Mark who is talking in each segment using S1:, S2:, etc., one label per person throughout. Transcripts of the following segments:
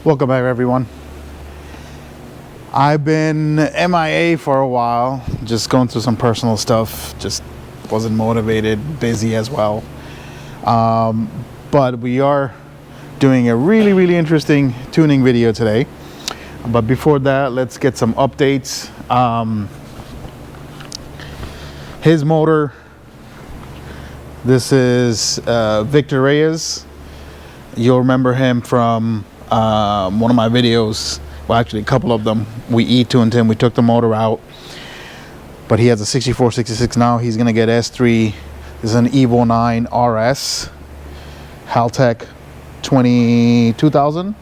S1: Welcome back, everyone. I've been MIA for a while, just going through some personal stuff, just wasn't motivated, busy as well. But we are doing a really interesting tuning video today. But before that, let's get some updates. His motor, this is Victor Reyes. You'll remember him from one of my videos, well actually a couple of them. We E-tuned him, we took the motor out, but he has a 6466 now. He's gonna get S3. This is an Evo 9 RS haltech 22,000.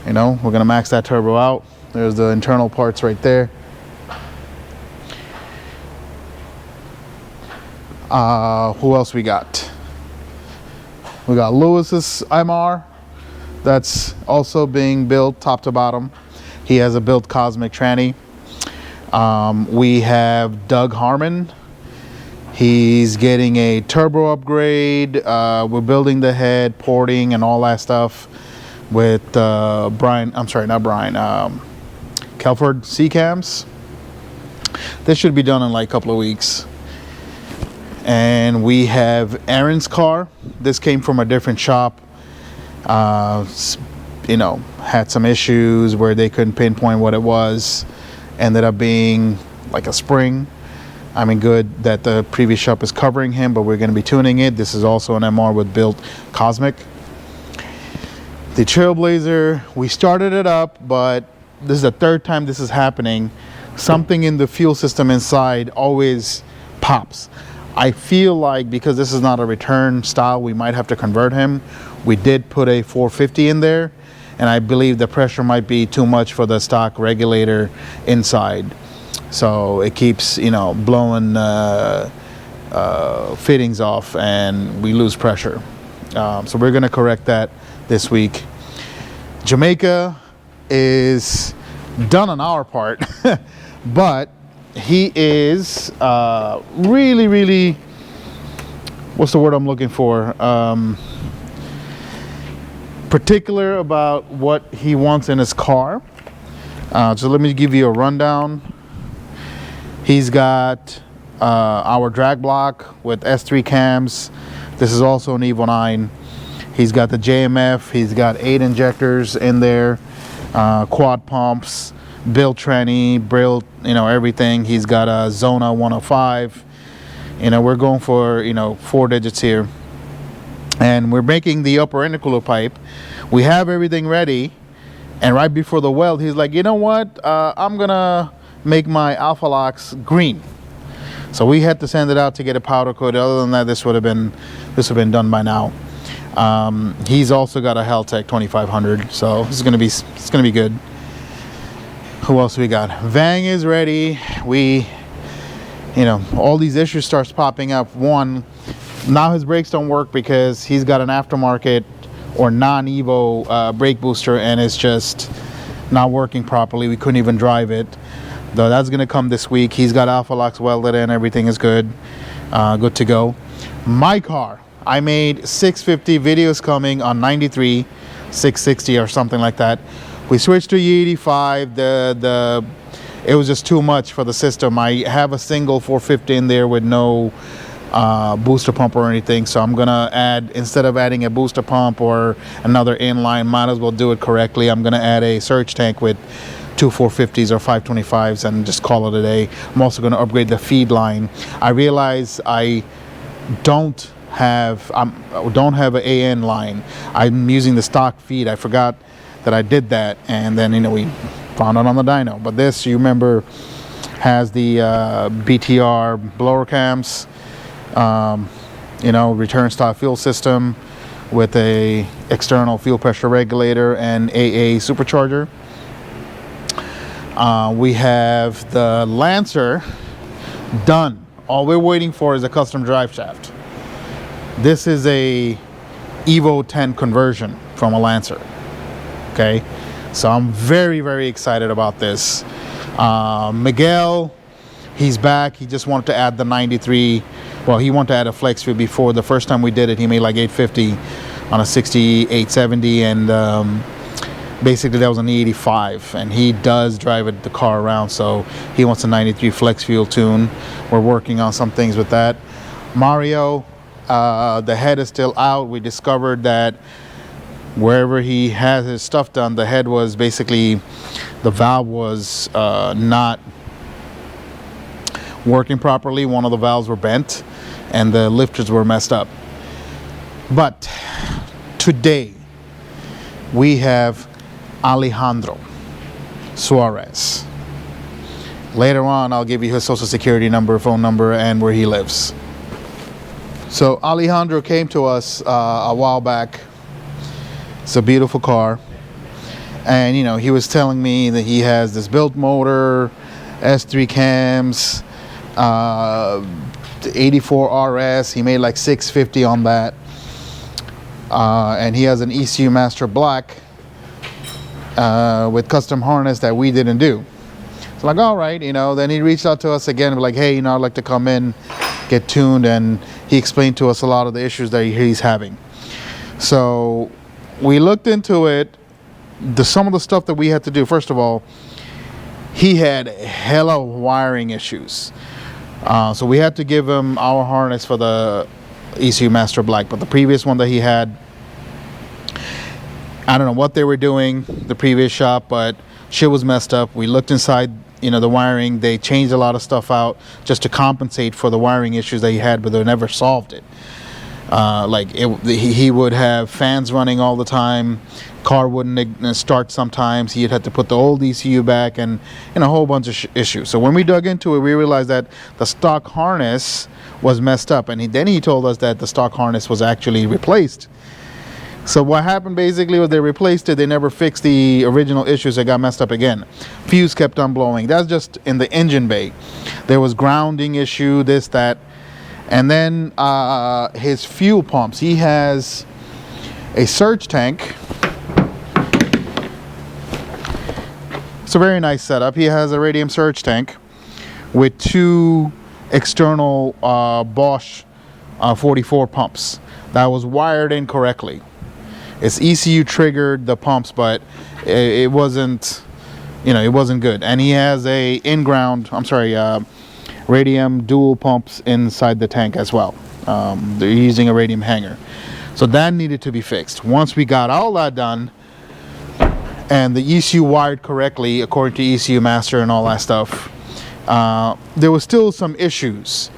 S1: You know, we're gonna max that turbo out. There's the internal parts right there. Who else we got? We got Lewis's MR. That's also being built top to bottom. He has a built Cosmic tranny. We have Doug Harmon. He's getting a turbo upgrade. We're building the head, porting, and all that stuff with Kelford C-cams. This should be done in like a couple of weeks. And we have Aaron's car. This came from a different shop. You know, had some issues where they couldn't pinpoint what it was. Ended up being like a spring. I mean, good that the previous shop is covering him, but we're going to be tuning it. This is also an MR with built Cosmic. The Trailblazer, we started it up, but this is the third time this is happening. Something in the fuel system inside always pops. I feel like because this is not a return style, we might have to convert him. We did put a 450 in there, and I believe the pressure might be too much for the stock regulator inside. So it keeps, you know, blowing fittings off and we lose pressure. So we're gonna correct that this week. Jamaica is done on our part, but he is really, what's the word I'm looking for? Particular about what he wants in his car. So let me give you a rundown. He's got our drag block with S3 cams. This is also an Evo 9. He's got the JMF. He's got 8 injectors in there, quad pumps, built tranny, built, you know, everything. He's got a Xona 105. You know, we're going for, you know, 4 digits here. And we're making the upper intercooler pipe. We have everything ready. And right before the weld, he's like, you know what? I'm gonna make my Alpha Locks green. So we had to send it out to get a powder coat. Other than that, this would have been done by now. He's also got a haltech 2500, so it's gonna be good. Who else we got? Vang is ready. We, you know, all these issues starts popping up. One, now his brakes don't work because he's got an aftermarket or non-Evo brake booster, and it's just not working properly. We couldn't even drive it. Though that's gonna come this week. He's got Alpha Locks welded in. Everything is good, good to go. My car, I made 650 videos coming on 93, 660 or something like that. We switched to E85. It was just too much for the system. I have a single 450 in there with no booster pump or anything, so I'm gonna add, instead of adding a booster pump or another inline, might as well do it correctly. I'm gonna add a surge tank with 2 450s or 525s and just call it a day. I'm also gonna upgrade the feed line. I realize I don't have an AN line. I'm using the stock feed. I forgot that I did that, and then, you know, we found out on the dyno. But this, you remember, has the BTR blower cams, you know, return style fuel system with a external fuel pressure regulator and AA supercharger. We have the Lancer done. All we're waiting for is a custom drive shaft. This is a Evo 10 conversion from a Lancer. Okay, so I'm very excited about this. Miguel, he's back. He just wanted to add the 93. Well, he wanted to add a flex fee. Before the first time we did it, he made like 850 on a 6870, and basically that was an E85, and he does drive the car around, so he wants a 93 flex fuel tune. We're working on some things with that. Mario, the head is still out. We discovered that wherever he has his stuff done, the head was basically, the valve was not working properly. One of the valves were bent and the lifters were messed up. But today we have Alejandro Suarez. Later on I'll give you his social security number, phone number, and where he lives. So Alejandro came to us a while back. It's a beautiful car, and you know, he was telling me that he has this built motor, S3 cams, 84 RS. He made like 650 on that, and he has an ECU Master Black with custom harness that we didn't do. So like, all right, you know. Then he reached out to us again, like, hey, you know, I'd like to come in, get tuned, and he explained to us a lot of the issues that he's having. So we looked into it. Some of the stuff that we had to do, first of all, he had hella wiring issues. So we had to give him our harness for the ECU Master Black, but the previous one that he had, I don't know what they were doing, the previous shop, but shit was messed up. We looked inside, you know, the wiring. They changed a lot of stuff out just to compensate for the wiring issues that he had, but they never solved it. He would have fans running all the time, car wouldn't start sometimes, he'd have to put the old ECU back, and a whole bunch of issues. So when we dug into it, we realized that the stock harness was messed up, and then he told us that the stock harness was actually replaced. So what happened basically was they replaced it, they never fixed the original issues, it got messed up again. Fuse kept on blowing. That's just in the engine bay. There was grounding issue, this, that. And then his fuel pumps. He has a surge tank. It's a very nice setup. He has a radium surge tank with two external Bosch 44 pumps that was wired incorrectly. It's ECU triggered the pumps, but it wasn't, it wasn't good. And he has a radium dual pumps inside the tank as well. They're using a radium hanger, so that needed to be fixed. Once we got all that done and the ECU wired correctly according to ECU Master and all that stuff, there was still some issues,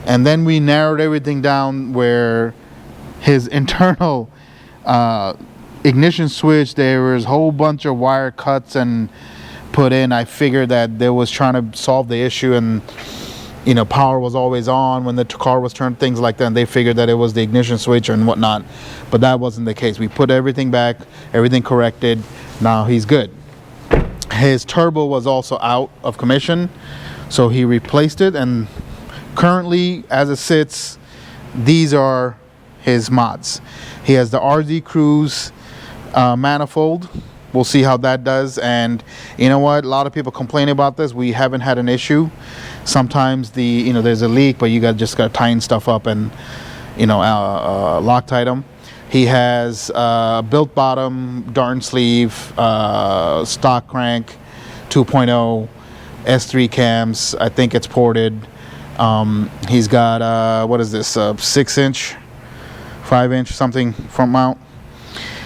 S1: and then we narrowed everything down where his internal ignition switch, there was a whole bunch of wire cuts and put in. I figured that they was trying to solve the issue, and power was always on when the car was turned, things like that, and they figured that it was the ignition switch and whatnot, but that wasn't the case. We put everything back, everything corrected. Now he's good. His turbo was also out of commission, so he replaced it, and currently, as it sits, these are his mods. He has the rzcrew manifold. We'll see how that does. And you know what, a lot of people complain about this. We haven't had an issue. Sometimes there's a leak, but you just gotta tighten stuff up and Loctite them. He has built bottom, Darton sleeve, stock crank, 2.0 S3 cams. I think it's ported. He's got what is this, 6-inch, 5-inch something front mount.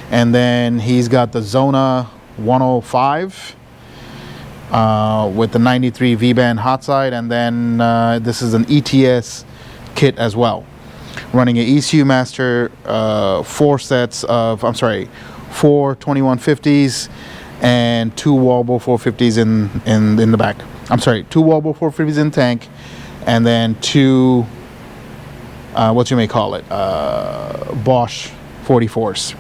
S1: And then he's got the Xona 105 with the 93 vband hot side, and then this is an ETS kit as well, running an ECU Master, 4 2150s and 2 walbro 450s in the back. 2 walbro 450s in tank, and then 2 Bosch 44s.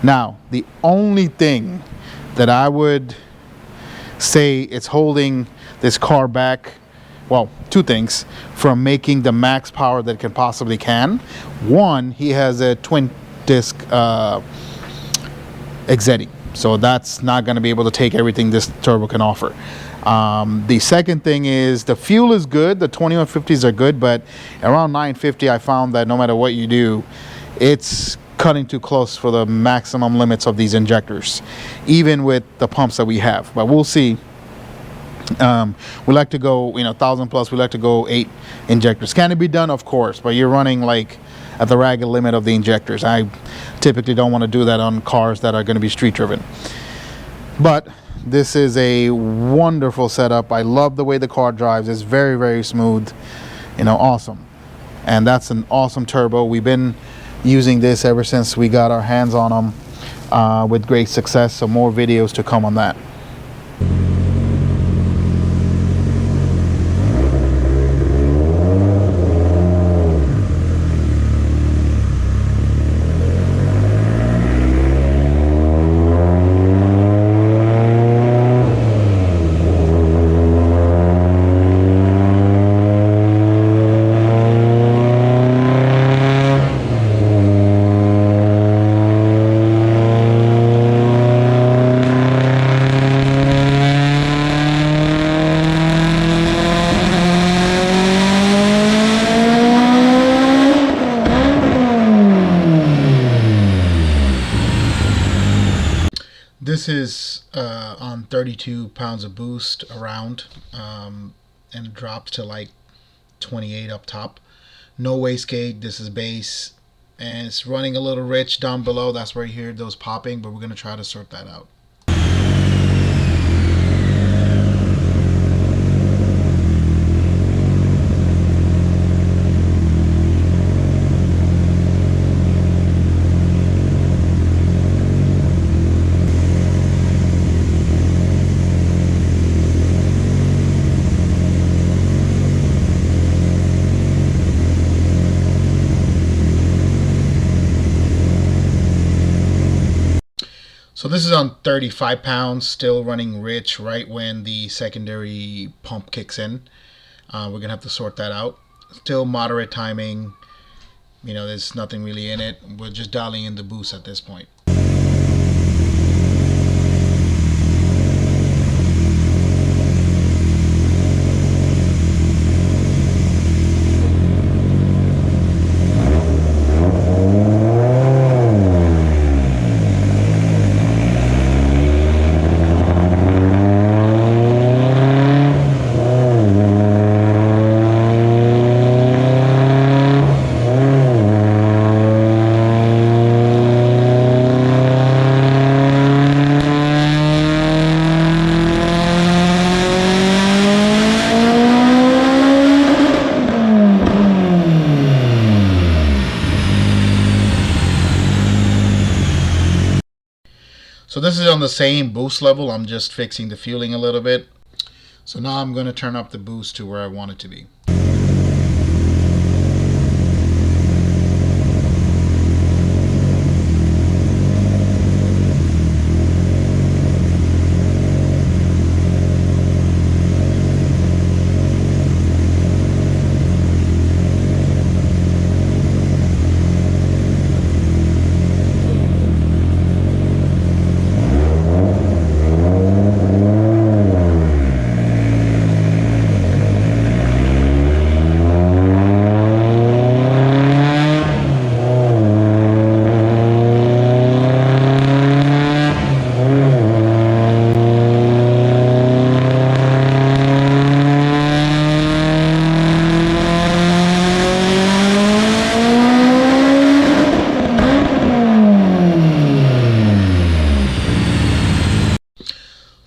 S1: Now, the only thing that I would say it's holding this car back, well, 2 things, from making the max power that it can possibly can. One, he has a twin disc Exeddy, so that's not going to be able to take everything this turbo can offer. The second thing is the fuel is good. The 2150s are good, but around 950 I found that no matter what you do, it's cutting too close for the maximum limits of these injectors, even with the pumps that we have. But we'll see. We like to go, 1,000 plus. We like to go 8 injectors. Can it be done? Of course, but you're running like at the ragged limit of the injectors. I typically don't want to do that on cars that are going to be street driven. But this is a wonderful setup. I love the way the car drives. It's very, very smooth. Awesome. And that's an awesome turbo. We've been using this ever since we got our hands on them with great success. So more videos to come on that. This is on 32 pounds of boost around, and it drops to like 28 up top. No wastegate. This is bass, and it's running a little rich down below. That's where you hear those popping, but we're going to try to sort that out. So this is on 35 pounds, still running rich right when the secondary pump kicks in. We're going to have to sort that out. Still moderate timing. There's nothing really in it. We're just dialing in the boost at this point. So this is on the same boost level. I'm just fixing the fueling a little bit. So now I'm going to turn up the boost to where I want it to be.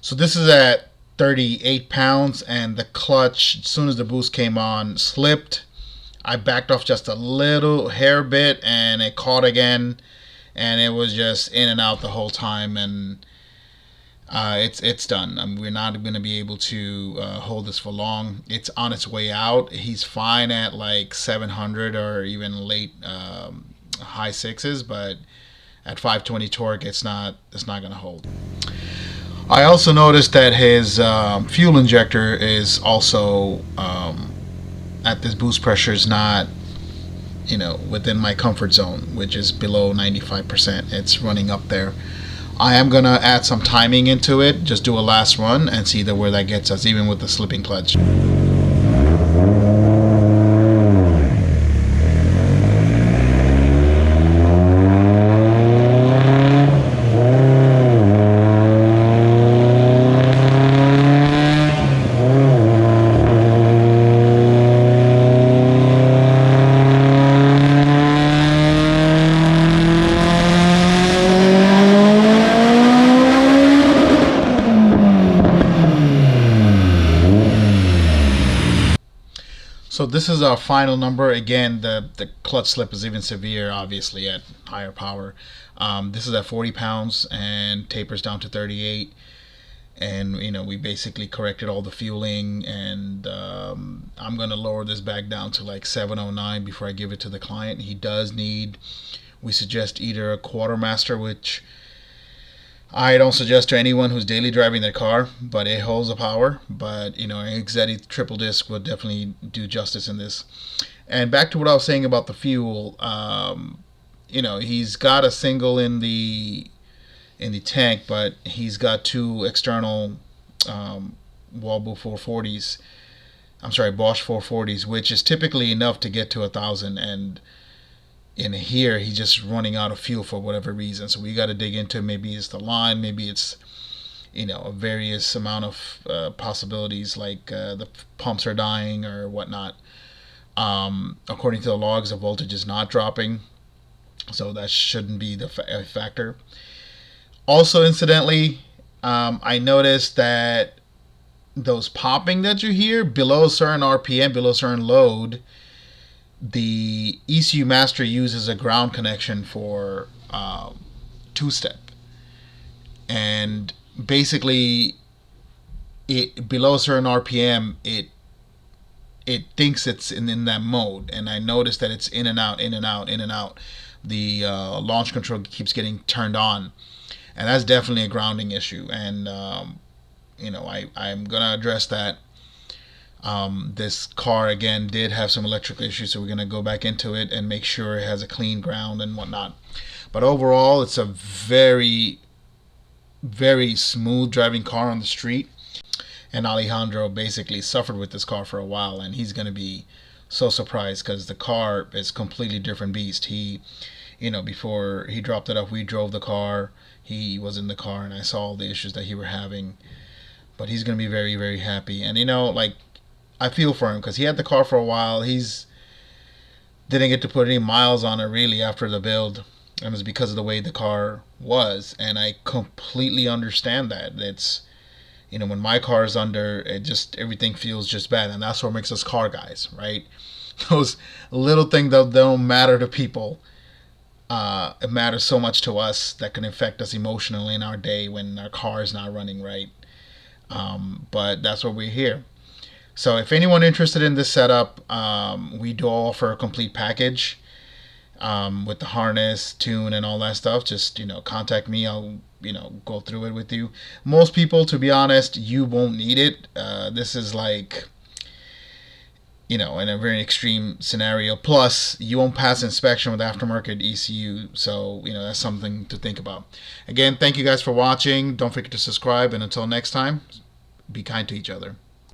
S1: So this is at 38 pounds, and the clutch, as soon as the boost came on, slipped. I backed off just a little hair bit, and it caught again, and it was just in and out the whole time, and it's done. We're not going to be able to hold this for long. It's on its way out. He's fine at like 700 or even late high sixes, but at 520 torque, it's not going to hold. I also noticed that his fuel injector is also at this boost pressure is not, within my comfort zone, which is below 95%. It's running up there. I am gonna add some timing into it, just do a last run and see where that gets us, even with the slipping clutch. So this is our final number. Again, the clutch slip is even severe, obviously, at higher power. This is at 40 pounds and tapers down to 38. And we basically corrected all the fueling, and I'm going to lower this back down to like 709 before I give it to the client. He does need, we suggest either a quartermaster, which I don't suggest to anyone who's daily driving their car, but it holds the power. But an Exeddy triple disc will definitely do justice in this. And back to what I was saying about the fuel, he's got a single in the tank, but he's got two external walbro 440s. I'm sorry, Bosch 440s, which is typically enough to get to 1,000. And in here, he's just running out of fuel for whatever reason. So we got to dig into, maybe it's the line, maybe it's a various amount of possibilities, like the pumps are dying or whatnot. According to the logs, the voltage is not dropping, so that shouldn't be the factor. Also, incidentally, I noticed that those popping that you hear below a certain RPM, below a certain load, the ECU Master uses a ground connection for two-step. And basically, it below a certain RPM, it thinks it's in that mode. And I noticed that it's in and out, in and out, in and out. The launch control keeps getting turned on. And that's definitely a grounding issue. And, I'm going to address that. This car, again, did have some electrical issues, so we're going to go back into it and make sure it has a clean ground and whatnot. But overall, it's a very, very smooth driving car on the street. And Alejandro basically suffered with this car for a while, and he's going to be so surprised because the car is a completely different beast. He, before he dropped it off, we drove the car. He was in the car, and I saw all the issues that he were having. But he's going to be very, very happy. And, I feel for him because he had the car for a while. He's didn't get to put any miles on it really after the build. And it was because of the way the car was. And I completely understand that. It's, when my car is under, everything feels just bad. And that's what makes us car guys, right? Those little things that don't matter to people. It matters so much to us that can affect us emotionally in our day when our car is not running right. But that's what we're here. So if anyone interested in this setup, we do offer a complete package with the harness, tune, and all that stuff. Just contact me. I'll go through it with you. Most people, to be honest, you won't need it. This is like in a very extreme scenario. Plus, you won't pass inspection with aftermarket ECU. So, that's something to think about. Again, thank you guys for watching. Don't forget to subscribe. And until next time, be kind to each other.